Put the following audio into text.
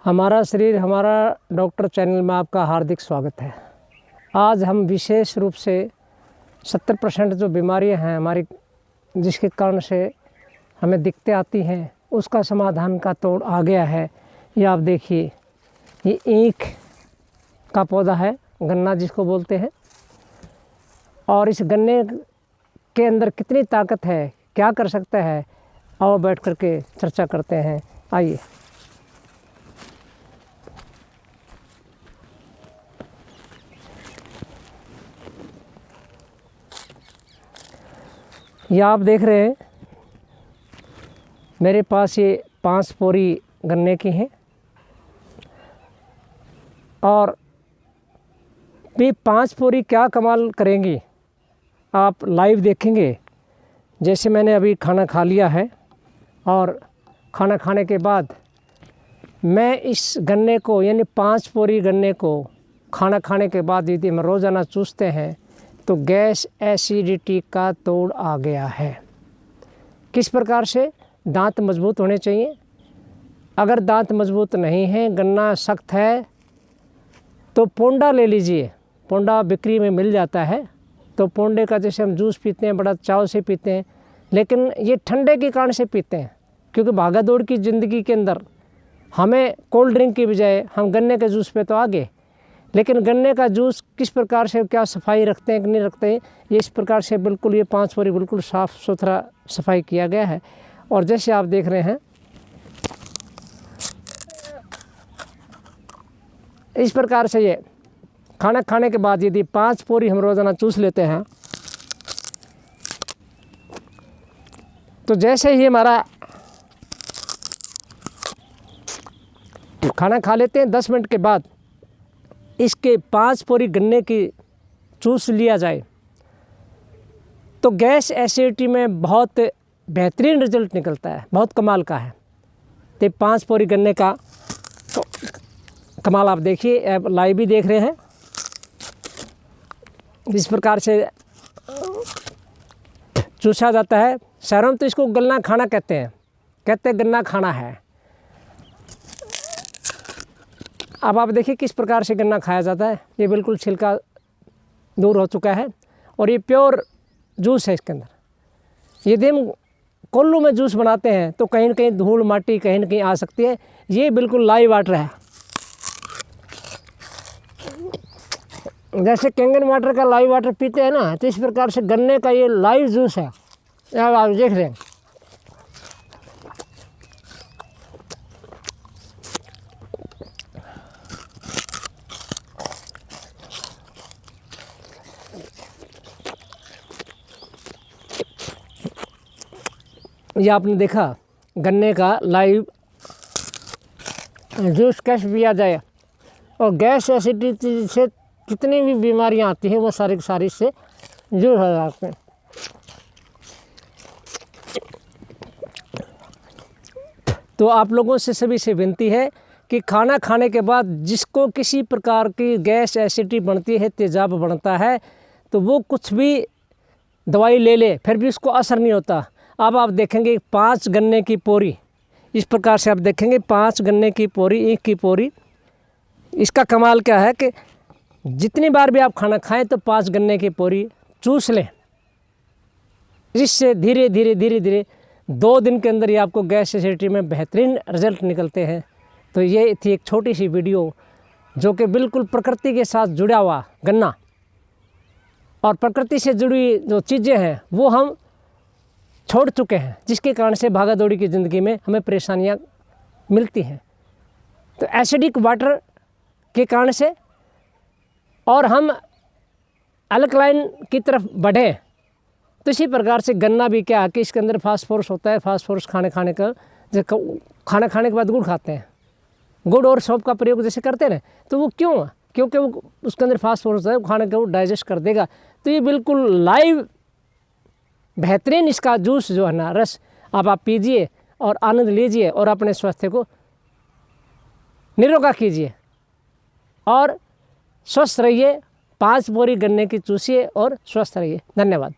हमारा शरीर हमारा डॉक्टर चैनल में आपका हार्दिक स्वागत है। आज हम विशेष रूप से 70% जो बीमारियां हैं हमारी, जिसके कारण से हमें दिक्कतें आती हैं, उसका समाधान का तोड़ आ गया है। ये आप देखिए, ये ईख का पौधा है, गन्ना जिसको बोलते हैं। और इस गन्ने के अंदर कितनी ताकत है, क्या कर सकता है, आओ बैठ कर के चर्चा करते हैं। आइए। ये आप देख रहे हैं, मेरे पास ये 5 पोरी गन्ने की हैं और ये 5 पोरी क्या कमाल करेंगी आप लाइव देखेंगे। जैसे मैंने अभी खाना खा लिया है और खाना खाने के बाद मैं इस गन्ने को, यानी 5 पोरी गन्ने को खाना खाने के बाद यदि हम रोज़ाना चूसते हैं तो गैस एसिडिटी का तोड़ आ गया है। किस प्रकार से? दांत मजबूत होने चाहिए। अगर दांत मजबूत नहीं है, गन्ना सख्त है, तो पोंडा ले लीजिए। पोंडा बिक्री में मिल जाता है। तो पोंडे का जैसे हम जूस पीते हैं, बड़ा चाव से पीते हैं, लेकिन ये ठंडे के कारण से पीते हैं, क्योंकि भागा दौड़ की ज़िंदगी के अंदर हमें कोल्ड ड्रिंक की बजाय हम गन्ने के जूस पे तो आ गए। लेकिन गन्ने का जूस किस प्रकार से, क्या सफाई रखते हैं कि नहीं रखते हैं, ये इस प्रकार से बिल्कुल ये 5 पोरी बिल्कुल साफ़ सुथरा सफाई किया गया है। और जैसे आप देख रहे हैं, इस प्रकार से ये खाना खाने के बाद यदि 5 पोरी हम रोज़ाना चूस लेते हैं तो जैसे ही हमारा खाना खा लेते हैं 10 मिनट के बाद इसके 5 पोरी गन्ने की चूस लिया जाए तो गैस एसिडिटी में बहुत बेहतरीन रिजल्ट निकलता है, बहुत कमाल का है। तो 5 पोरी गन्ने का तो कमाल आप देखिए, आप लाइव भी देख रहे हैं। इस प्रकार से चूसा जाता है। शहरों में तो इसको गन्ना खाना कहते हैं गन्ना खाना है। अब आप देखिए किस प्रकार से गन्ना खाया जाता है। ये बिल्कुल छिलका दूर हो चुका है और ये प्योर जूस है। इसके अंदर यदि हम कोल्लू में जूस बनाते हैं तो कहीं न कहीं धूल माटी कहीं न कहीं आ सकती है। ये बिल्कुल लाइव वाटर है। जैसे कैंगन वाटर का लाइव वाटर पीते हैं ना, तो इस प्रकार से गन्ने का ये लाइव जूस है। आप देख रहे हैं। ये आपने देखा गन्ने का लाइव जूस कैसे पिया जाए। और गैस एसिडिटी से कितनी भी बीमारियां आती हैं वो सारी की सारी से दूर हो जाते हैं। तो आप लोगों से सभी से विनती है कि खाना खाने के बाद जिसको किसी प्रकार की गैस एसिडिटी बनती है, तेजाब बनता है, तो वो कुछ भी दवाई ले ले फिर भी उसको असर नहीं होता। अब आप देखेंगे 5 गन्ने की पोरी, इस प्रकार से आप देखेंगे 5 गन्ने की पोरी, ईख की पोरी। इसका कमाल क्या है कि जितनी बार भी आप खाना खाएं तो 5 गन्ने की पोरी चूस लें। इससे धीरे धीरे धीरे धीरे 2 दिन के अंदर ही आपको गैस एसिडिटी में बेहतरीन रिजल्ट निकलते हैं। तो ये थी एक छोटी सी वीडियो जो कि बिल्कुल प्रकृति के साथ जुड़ा हुआ गन्ना, और प्रकृति से जुड़ी जो चीज़ें हैं वो हम छोड़ चुके हैं, जिसके कारण से भागा दौड़ी की ज़िंदगी में हमें परेशानियां मिलती हैं। तो एसिडिक वाटर के कारण से और हम अल्कलाइन की तरफ बढ़े, तो इसी प्रकार से गन्ना भी क्या है कि इसके अंदर फास्फोरस होता है। फास्फोरस खाने का खाना खाने के बाद गुड़ खाते हैं, गुड़ और सौंफ का प्रयोग जैसे करते हैं ना, तो वो क्यों है? क्योंकि वो उसके अंदर फास्फोरस होता है, खाने का वो डाइजेस्ट कर देगा। तो ये बिल्कुल लाइव बेहतरीन इसका जूस जो है ना, रस आप पीजिए और आनंद लीजिए और अपने स्वास्थ्य को निरोगा कीजिए और स्वस्थ रहिए। 5 बोरी गन्ने की चूसिए और स्वस्थ रहिए। धन्यवाद।